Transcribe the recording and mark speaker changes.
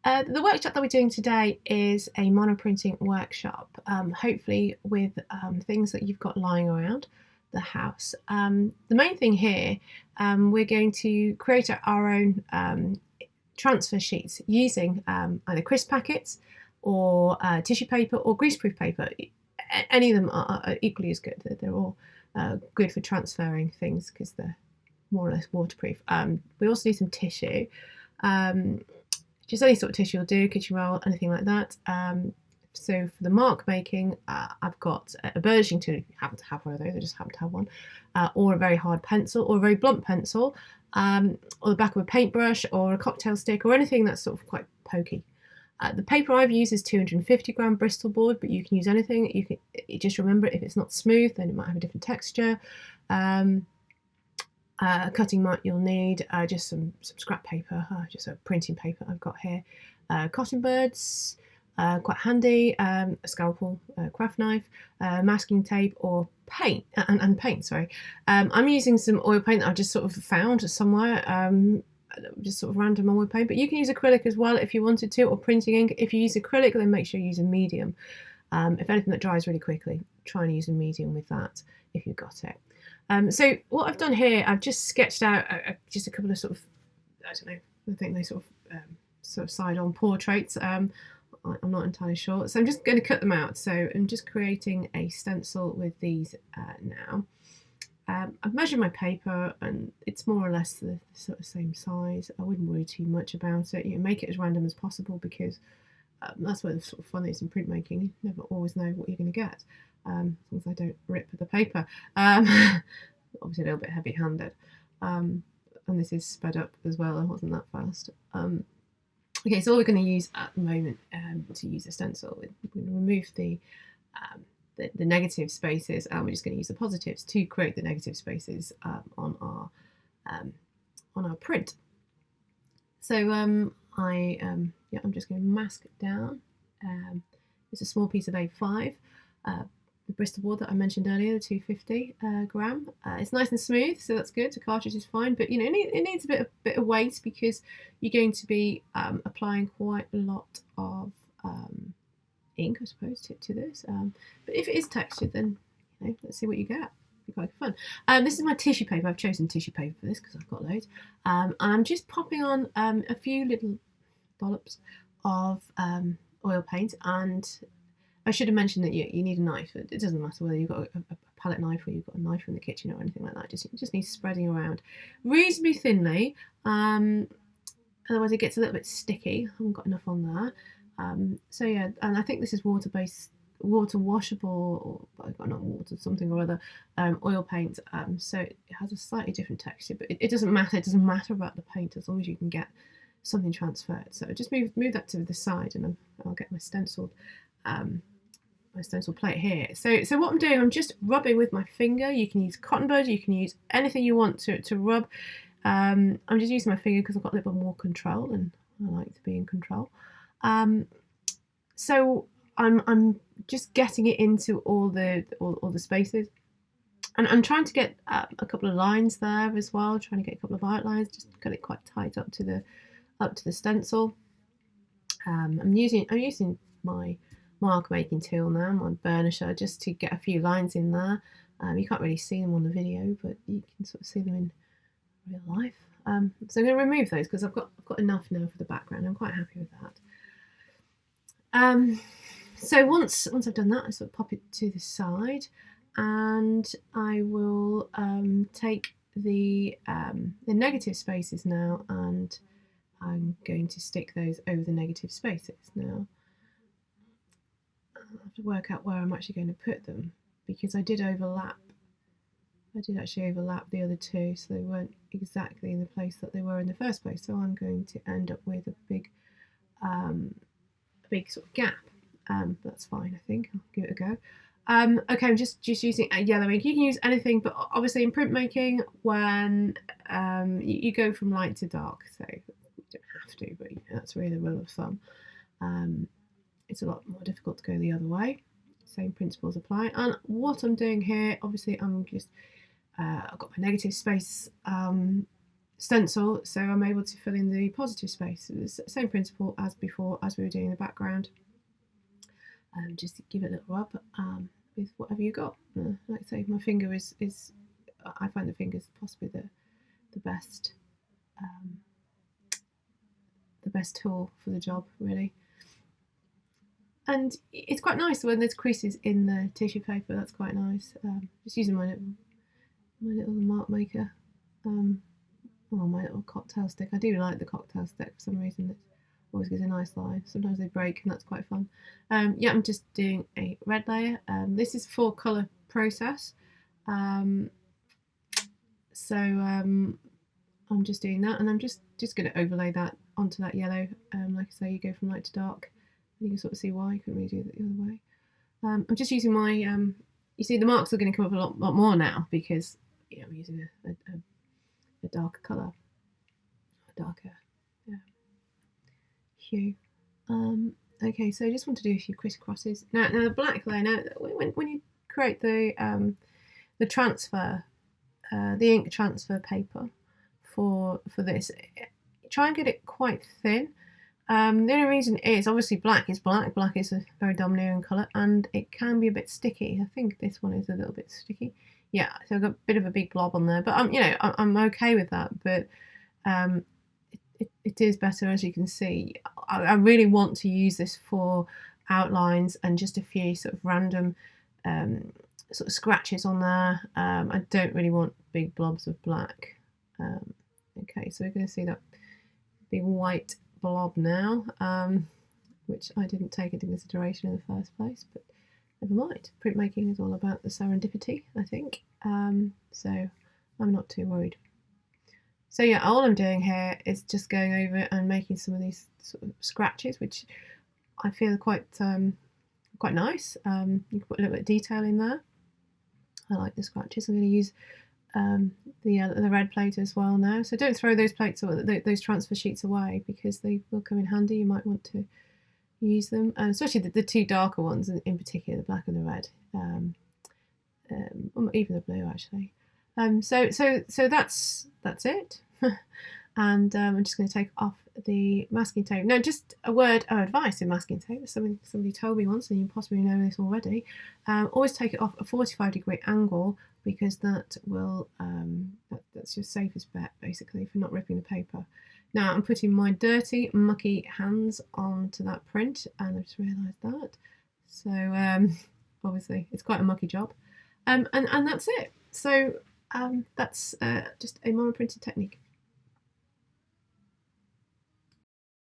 Speaker 1: The workshop that we're doing today is a monoprinting workshop, hopefully with things that you've got lying around the house. The main thing here, we're going to create our own transfer sheets using either crisp packets or tissue paper or greaseproof paper. Any of them are equally as good. They're all good for transferring things because they're more or less waterproof. We also need some tissue. Just any sort of tissue will do, kitchen roll, anything like that. So for the mark making, I've got a burnishing tool. You happen to have one of those, I just happen to have one, or a very hard pencil, or a very blunt pencil, or the back of a paintbrush, or a cocktail stick, or anything that's sort of quite pokey. The paper I've used is 250 gram Bristol Board, but you can use anything. You just remember, if it's not smooth, then it might have a different texture. Cutting mat you'll need, just some scrap paper, just a printing paper I've got here, cotton buds, quite handy, a scalpel, craft knife, masking tape or paint, and paint, sorry. I'm using some oil paint that I've just sort of found somewhere, just sort of random oil paint, but you can use acrylic as well if you wanted to, or printing ink. If you use acrylic, then make sure you use a medium. If anything that dries really quickly, try and use a medium with that if you've got it. So what I've done here, I've just sketched out just a couple of sort of, I don't know, I think they sort of side-on portraits. I'm not entirely sure. So I'm just going to cut them out. So I'm just creating a stencil with these now. I've measured my paper and it's more or less the sort of same size. I wouldn't worry too much about it. You make it as random as possible because that's where the sort of fun is in printmaking. You never always know what you're going to get. As long as I don't rip the paper. Obviously a little bit heavy-handed. And this is sped up as well, I wasn't that fast. Okay, so all we're going to use at the moment to use a stencil, we're going to remove the negative spaces, and we're just going to use the positives to create the negative spaces on our print. So I'm just going to mask it down. It's a small piece of A5. The Bristol Board that I mentioned earlier, the 250 gram. It's nice and smooth, so that's good. The cartridge is fine, but you know it needs a bit of weight because you're going to be applying quite a lot of ink, I suppose, to this. But if it is textured, then let's see what you get. It'll be quite fun. This is my tissue paper. I've chosen tissue paper for this because I've got loads. And I'm just popping on a few little dollops of oil paint, and I should have mentioned that you need a knife. It doesn't matter whether you've got a palette knife or you've got a knife in the kitchen or anything like that. It just needs spreading around reasonably thinly. Otherwise it gets a little bit sticky. I haven't got enough on there. So yeah, and I think this is water-based, water washable, or not water, something or other, oil paint. So it has a slightly different texture, but it doesn't matter. It doesn't matter about the paint as long as you can get something transferred. So just move that to the side, and I'll get my stenciled. My stencil plate here. So what I'm doing, I'm just rubbing with my finger. You can use cotton bud, you can use anything you want to rub. I'm just using my finger because I've got a little bit more control, and I like to be in control. So I'm just getting it into all the spaces, and I'm trying to get a couple of lines there as well. Trying to get a couple of outlines, just get it quite tight up to the stencil. I'm using my mark making tool now, my burnisher, just to get a few lines in there. You can't really see them on the video, but you can sort of see them in real life. So I'm going to remove those because I've got enough now for the background. I'm quite happy with that. So once I've done that, I sort of pop it to the side, and I will take the negative spaces now, and I'm going to stick those over the negative spaces now. I have to work out where I'm actually going to put them because I did actually overlap the other two, so they weren't exactly in the place that they were in the first place. So I'm going to end up with a big sort of gap. That's fine, I think. I'll give it a go. Okay, I'm just using yellow ink. You can use anything, but obviously in printmaking, when you go from light to dark, so you don't have to, but that's really the rule of thumb. It's a lot more difficult to go the other way. Same principles apply. And what I'm doing here, obviously, I'm just I've got my negative space stencil, so I'm able to fill in the positive space. It's the same principle as before, as we were doing the background. Just give it a little rub with whatever you got. Like I say, my finger is I find the finger's possibly the best tool for the job, really. And it's quite nice when there's creases in the tissue paper. That's quite nice. Just using my little mark maker. My little cocktail stick. I do like the cocktail stick for some reason. It always gives a nice line. Sometimes they break, and that's quite fun. Yeah, I'm just doing a red layer. This is for colour process. So I'm just doing that, and I'm just going to overlay that onto that yellow. Like I say, you go from light to dark. You can sort of see why I couldn't really do it the other way. I'm just using my, you see the marks are going to come up a lot more now because I'm using a darker colour, a darker hue. Okay, so I just want to do a few crisscrosses. Now the black layer, now when you create the transfer, the ink transfer paper for this, try and get it quite thin. The only reason is obviously black is black. Black is a very domineering colour, and it can be a bit sticky. I think this one is a little bit sticky. Yeah, so I've got a bit of a big blob on there, but I'm okay with that. But it is better, as you can see. I really want to use this for outlines and just a few sort of random sort of scratches on there. I don't really want big blobs of black. Okay, so we're going to see that big white blob now, which I didn't take into consideration in the first place, but never mind. Printmaking is all about the serendipity, I think, so I'm not too worried. So yeah, all I'm doing here is just going over and making some of these sort of scratches, which I feel are quite nice. You can put a little bit of detail in there. I like the scratches. I'm going to use the red plate as well now. So don't throw those plates or those transfer sheets away, because they will come in handy. You might want to use them, especially the two darker ones in particular, the black and the red, even the blue actually. So that's it. And I'm just going to take off the masking tape. Now, just a word of advice in masking tape. Somebody told me once, and you possibly know this already. Always take it off a 45-degree angle, because that will that's your safest bet basically for not ripping the paper. Now I'm putting my dirty, mucky hands onto that print, and I just realised that. So obviously it's quite a mucky job, and that's it. So that's just a monoprinting technique.